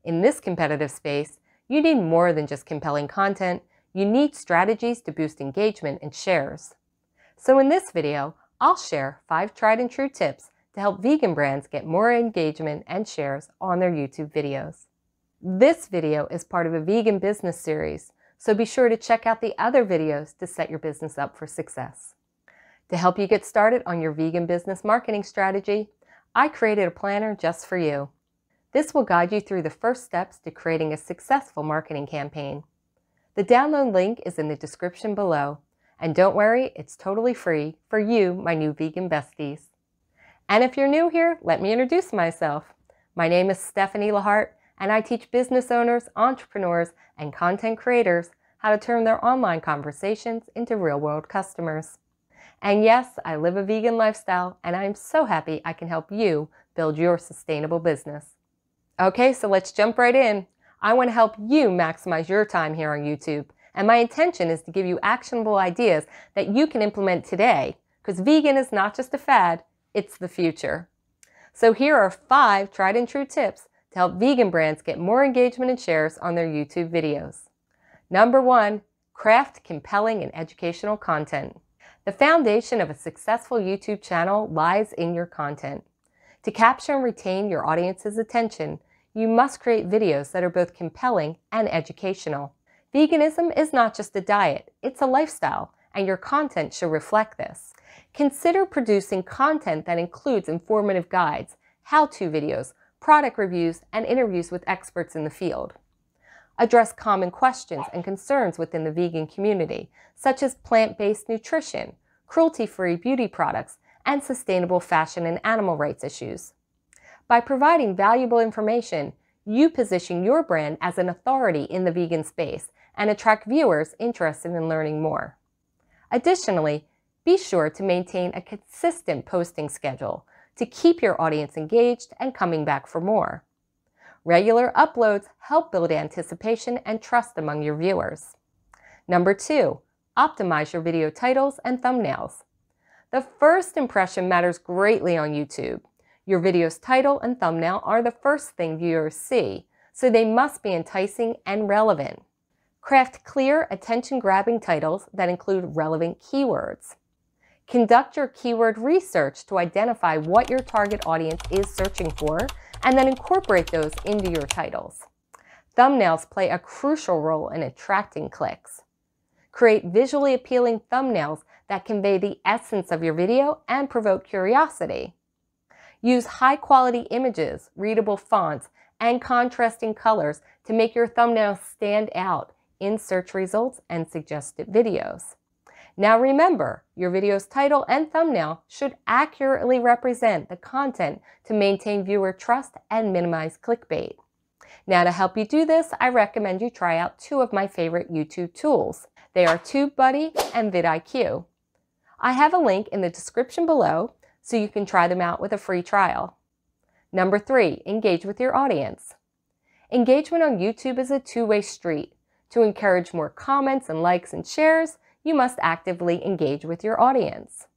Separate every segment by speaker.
Speaker 1: In this competitive space, you need more than just compelling content. You need strategies to boost engagement and shares. So in this video, I'll share 5 tried and true tips to help vegan brands get more engagement and shares on their YouTube videos. This video is part of a vegan business series, so be sure to check out the other videos to set your business up for success. To help you get started on your vegan business marketing strategy, I created a planner just for you. This will guide you through the first steps to creating a successful marketing campaign. The download link is in the description below, and don't worry, it's totally free for you, my new vegan besties. And if you're new here, let me introduce myself. My name is Stephanie Lahart, and I teach business owners, entrepreneurs, and content creators how to turn their online conversations into real-world customers. And yes, I live a vegan lifestyle, and I'm so happy I can help you build your sustainable business. Okay, so let's jump right in. I want to help you maximize your time here on YouTube, and my intention is to give you actionable ideas that you can implement today, because vegan is not just a fad, it's the future. So here are 5 tried and true tips to help vegan brands get more engagement and shares on their YouTube videos. Number 1, craft compelling and educational content. The foundation of a successful YouTube channel lies in your content. To capture and retain your audience's attention, you must create videos that are both compelling and educational. Veganism is not just a diet, it's a lifestyle, and your content should reflect this. Consider producing content that includes informative guides, how-to videos, product reviews, and interviews with experts in the field. Address common questions and concerns within the vegan community, such as plant-based nutrition, cruelty-free beauty products, and sustainable fashion and animal rights issues. By providing valuable information, you position your brand as an authority in the vegan space and attract viewers interested in learning more. Additionally, be sure to maintain a consistent posting schedule to keep your audience engaged and coming back for more. Regular uploads help build anticipation and trust among your viewers. Number 2, optimize your video titles and thumbnails. The first impression matters greatly on YouTube. Your video's title and thumbnail are the first thing viewers see, so they must be enticing and relevant. Craft clear, attention-grabbing titles that include relevant keywords. Conduct your keyword research to identify what your target audience is searching for, and then incorporate those into your titles. Thumbnails play a crucial role in attracting clicks. Create visually appealing thumbnails that convey the essence of your video and provoke curiosity. Use high-quality images, readable fonts, and contrasting colors to make your thumbnails stand out in search results and suggested videos. Now remember, your video's title and thumbnail should accurately represent the content to maintain viewer trust and minimize clickbait. Now to help you do this, I recommend you try out 2 of my favorite YouTube tools. They are TubeBuddy and vidIQ. I have a link in the description below so you can try them out with a free trial. Number 3, engage with your audience. Engagement on YouTube is a two-way street. To encourage more comments and likes and shares, you must actively engage with your audience.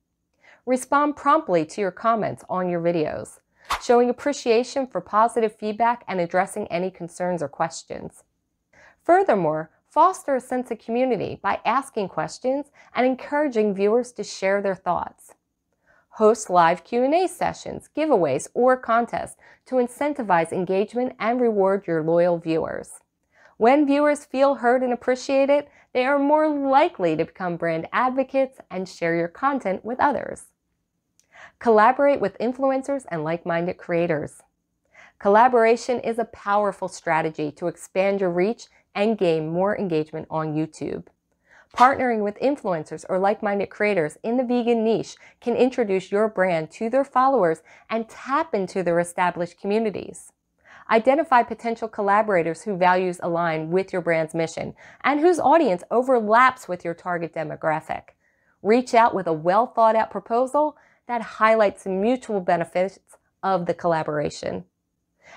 Speaker 1: Respond promptly to your comments on your videos, showing appreciation for positive feedback and addressing any concerns or questions. Furthermore, foster a sense of community by asking questions and encouraging viewers to share their thoughts. Host live Q&A sessions, giveaways, or contests to incentivize engagement and reward your loyal viewers. When viewers feel heard and appreciated, they are more likely to become brand advocates and share your content with others. Collaborate with influencers and like-minded creators. Collaboration is a powerful strategy to expand your reach and gain more engagement on YouTube. Partnering with influencers or like-minded creators in the vegan niche can introduce your brand to their followers and tap into their established communities. Identify potential collaborators whose values align with your brand's mission and whose audience overlaps with your target demographic. Reach out with a well-thought-out proposal that highlights the mutual benefits of the collaboration.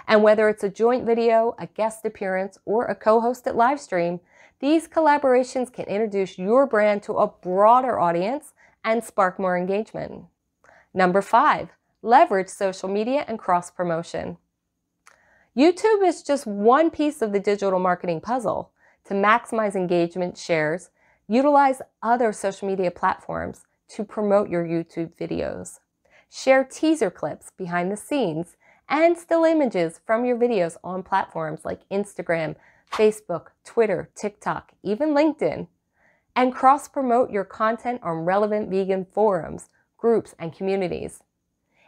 Speaker 1: And whether it's a joint video, a guest appearance, or a co-hosted live stream, these collaborations can introduce your brand to a broader audience and spark more engagement. Number 5, leverage social media and cross-promotion. YouTube is just one piece of the digital marketing puzzle. To maximize engagement shares, utilize other social media platforms to promote your YouTube videos. Share teaser clips behind the scenes and still images from your videos on platforms like Instagram, Facebook, Twitter, TikTok, even LinkedIn. And cross-promote your content on relevant vegan forums, groups, and communities.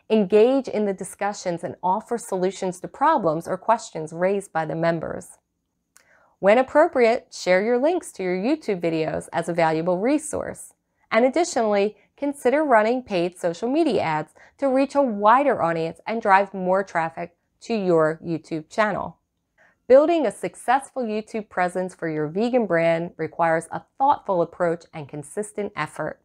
Speaker 1: Engage in the discussions and offer solutions to problems or questions raised by the members. When appropriate, share your links to your YouTube videos as a valuable resource. And additionally, consider running paid social media ads to reach a wider audience and drive more traffic to your YouTube channel. Building a successful YouTube presence for your vegan brand requires a thoughtful approach and consistent effort.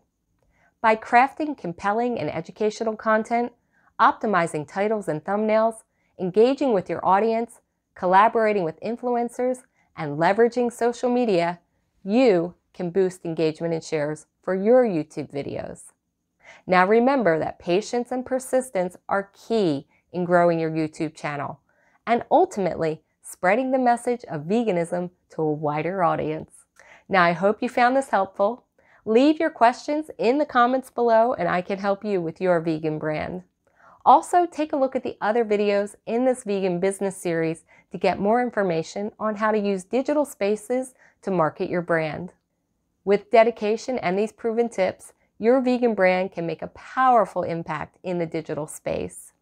Speaker 1: By crafting compelling and educational content, optimizing titles and thumbnails, engaging with your audience, collaborating with influencers, and leveraging social media, you can boost engagement and shares for your YouTube videos. Now remember that patience and persistence are key in growing your YouTube channel and ultimately spreading the message of veganism to a wider audience. Now I hope you found this helpful. Leave your questions in the comments below and I can help you with your vegan brand. Also, take a look at the other videos in this vegan business series to get more information on how to use digital spaces to market your brand. With dedication and these proven tips, your vegan brand can make a powerful impact in the digital space.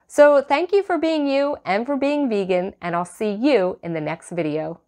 Speaker 1: So thank you for being you and for being vegan, and I'll see you in the next video.